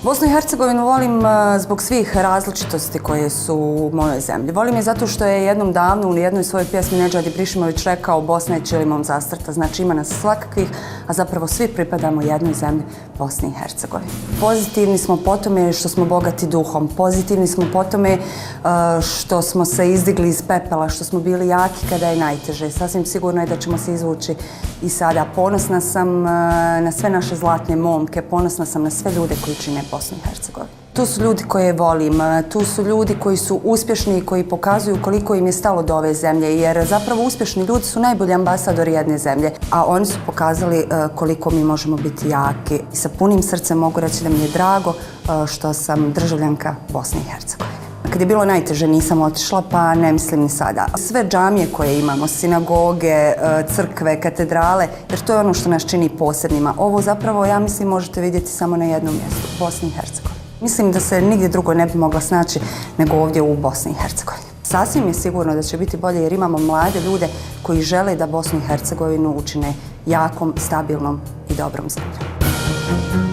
Bosnu i Hercegovinu volim zbog svih različitosti koje su u mojoj zemlji. Volim je zato što je jednom davno u jednoj svojoj pjesmi Nedžad Ibrišimović rekao Bosna je ćilimom zastrta, znači ima nas svakakvih, a zapravo svi pripadamo jednoj zemlji, Bosni i Hercegovini. Pozitivni smo po tome što smo bogati duhom, pozitivni smo po tome što smo se izdigli iz pepela, što smo bili jaki kada je najteže. Sasvim sigurno je da ćemo se izvući i sada. Ponosna sam na sve naše zlatne momke, ponosna sam na sve ljude koji čine Bosnu i Hercegovinu. Tu su ljudi koje volim, tu su ljudi koji su uspješni i koji pokazuju koliko im je stalo do ove zemlje, jer zapravo uspješni ljudi su najbolji ambasadori jedne zemlje, a oni su pokazali koliko mi možemo biti jaki. I sa punim srcem mogu reći da mi je drago što sam državljanka Bosne i Hercegovine. Kad je bilo najteže nisam otišla, pa ne mislim ni sada. Sve džamije koje imamo, sinagoge, crkve, katedrale, jer to je ono što nas čini posebnima. Ovo zapravo, ja mislim, možete vidjeti samo na jednom mjestu, Bosni i Hercegovini. Mislim da se nigdje drugo ne bi mogla snaći nego ovdje u Bosni i Hercegovini. Sasvim je sigurno da će biti bolje jer imamo mlade ljude koji žele da Bosnu i Hercegovinu učine jakom, stabilnom i dobrom zemljom.